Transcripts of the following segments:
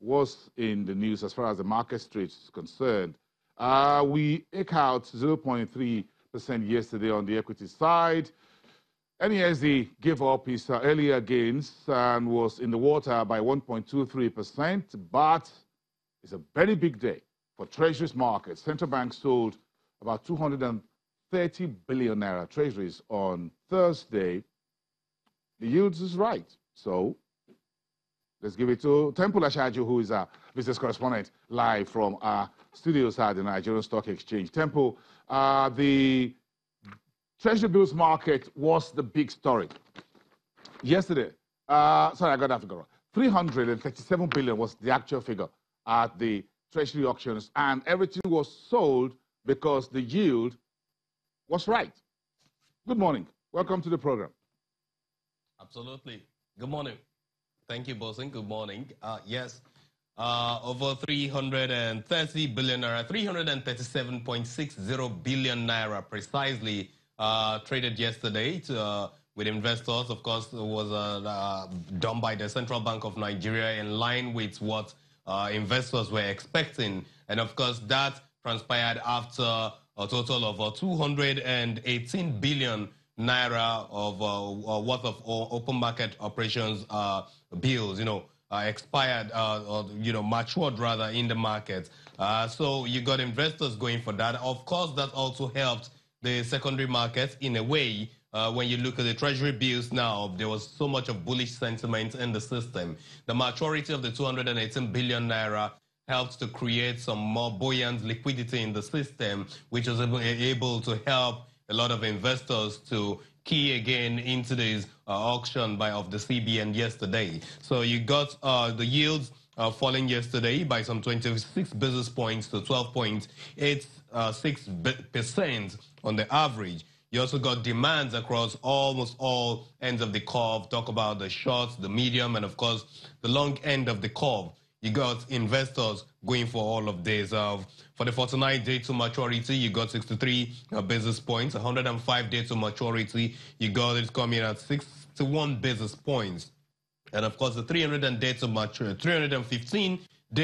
was in the news as far as the market street is concerned. We eke out 0.3% yesterday on the equity side. NASD gave up his earlier gains and was in the water by 1.23%, but it's a very big day for Treasuries markets. Central Bank sold about 230 billion naira treasuries on Thursday. The yields is right. So let's give it to Temple Ashaju, who is our business correspondent, live from our studios at the Nigerian Stock Exchange. Temple, the Treasury bills market was the big story. Yesterday, sorry, I got that figure wrong. 337 billion was the actual figure at the Treasury auctions, and everything was sold because the yield was right. Good morning. Welcome to the program. Absolutely. Good morning. Thank you, Bosin. Good morning. Yes, over 330 billion naira, 337.60 billion naira precisely traded yesterday with investors. Of course, it was done by the Central Bank of Nigeria in line with what investors were expecting. And of course, that transpired after a total of 218 billion naira of worth of open market operations bills, expired, matured rather in the market. So you got investors going for that. Of course, that also helped the secondary market in a way. When you look at the Treasury bills now, there was so much of bullish sentiment in the system. The maturity of the 218 billion naira helped to create some more buoyant liquidity in the system, which was able to help a lot of investors to key again into this auction of the CBN yesterday. So you got the yields falling yesterday by some 26 basis points to 12.86% on the average. You also got demands across almost all ends of the curve. Talk about the short, the medium, and of course, the long end of the curve. You got investors going for all of this. For the 49-day to maturity, you got 63 basis points. 105-day to maturity, you got it coming at 61 basis points. And of course, the 315-day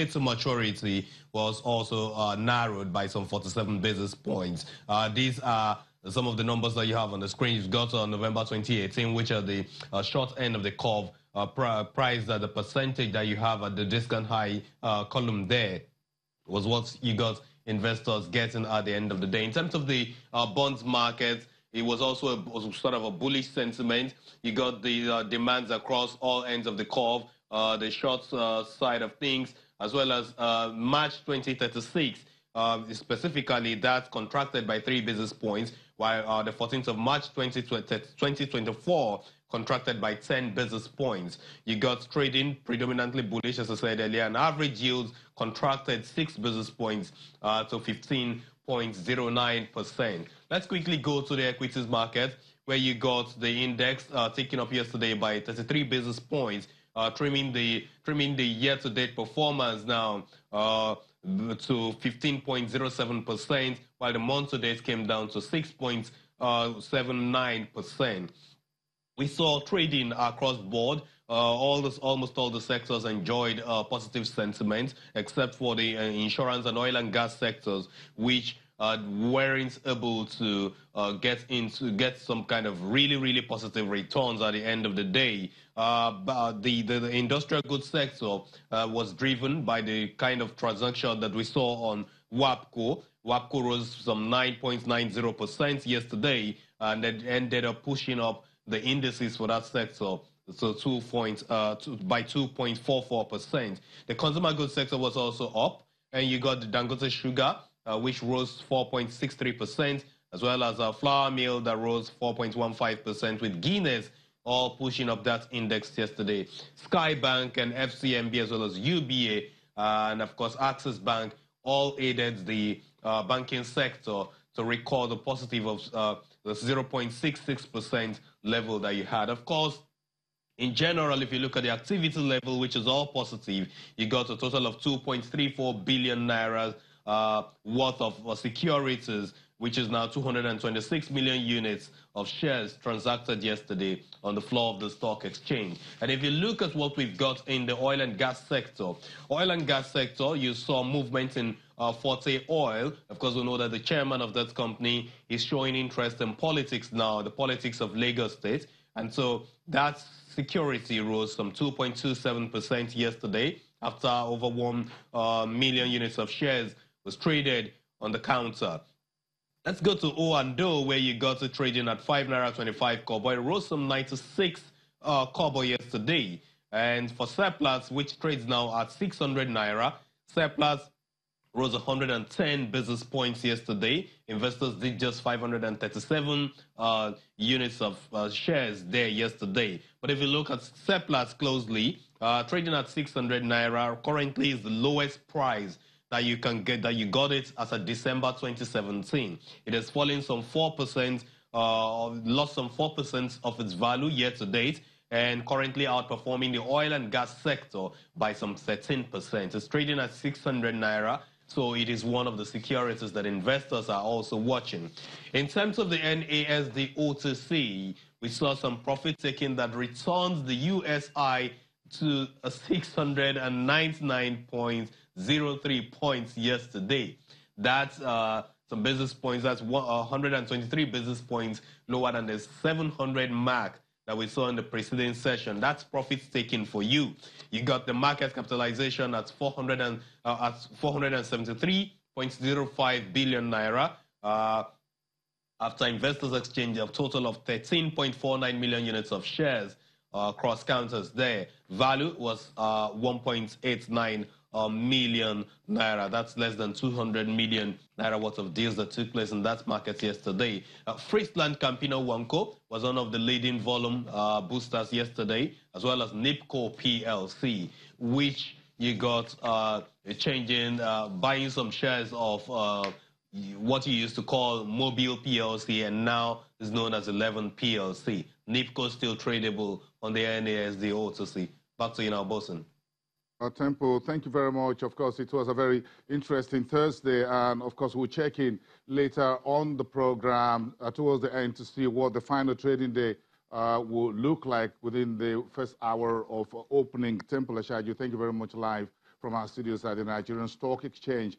to maturity was also narrowed by some 47 basis points. These are some of the numbers that you have on the screen. You've got on November 2018, which are the short end of the curve, price that the percentage that you have at the discount high column there was what you got investors getting at the end of the day. In terms of the bonds market, it was also sort of a bullish sentiment. You got the demands across all ends of the curve, the short side of things, as well as March 2036. Specifically, that contracted by 3 basis points, while the 14th of March 2024 contracted by 10 basis points. You got trading predominantly bullish, as I said earlier, and average yields contracted 6 basis points to 15.09%. Let's quickly go to the equities market, where you got the index taken up yesterday by 33 basis points, trimming the year-to-date performance now to 15.07%, while the month-to-date came down to 6.79%. We saw trading across board. Almost all the sectors enjoyed positive sentiment, except for the insurance and oil and gas sectors, which weren't able to get some kind of really positive returns at the end of the day. The industrial goods sector was driven by the kind of transaction that we saw on WAPCO. WAPCO rose some 9.90% yesterday, and it ended up pushing up the indices for that sector so by 2.44%. The consumer goods sector was also up, and you got the Dangote Sugar, which rose 4.63%, as well as a flour mill that rose 4.15%, with Guinness all pushing up that index yesterday. Skybank and FCMB, as well as UBA, and of course Access Bank, all aided the banking sector to record a positive of the 0.66% level that you had. Of course, in general, if you look at the activity level, which is all positive, you got a total of 2.34 billion naira worth of securities, which is now 226 million units of shares transacted yesterday on the floor of the stock exchange. And if you look at what we've got in the oil and gas sector, you saw movement in Forte Oil. Of course, we know that the chairman of that company is showing interest in politics now, the politics of Lagos State. And so that security rose some 2.27% yesterday after over 1 million units of shares was traded on the counter. Let's go to O&O, where you got it trading at 5 naira 25 kobo. It rose some 96 kobo yesterday. And for Seplat, which trades now at 600 naira, Seplat rose 110 basis points yesterday. Investors did just 537 units of shares there yesterday. But if you look at Seplat closely, trading at 600 naira currently is the lowest price that you can get, that you got it as of December 2017. It has fallen some 4%, lost some 4% of its value year to date, and currently outperforming the oil and gas sector by some 13%. It's trading at 600 naira, so it is one of the securities that investors are also watching. In terms of the NASD OTC, we saw some profit taking that returns the USI to a 699.03 points yesterday. That's some basis points. That's 123 basis points lower than the 700 mark that we saw in the preceding session. That's profits taken for you. You got the market capitalization at 473.05 billion naira. After investors exchange a total of 13.49 million units of shares across counters there. Value was 1.89 million naira. That's less than 200 million naira worth of deals that took place in that market yesterday. Friesland Campino Wanko was one of the leading volume boosters yesterday, as well as NIPCO PLC, which you got changing, buying some shares of what you used to call Mobile PLC and now is known as 11 PLC. NIPCO still tradable on the NASD OTC. Back to you now, Bosun. Tempo, thank you very much. Of course, it was a very interesting Thursday, and of course, we'll check in later on the program towards the end to see what the final trading day will look like within the first hour of opening. Tempo Ashaju, thank you very much live from our studios at the Nigerian Stock Exchange.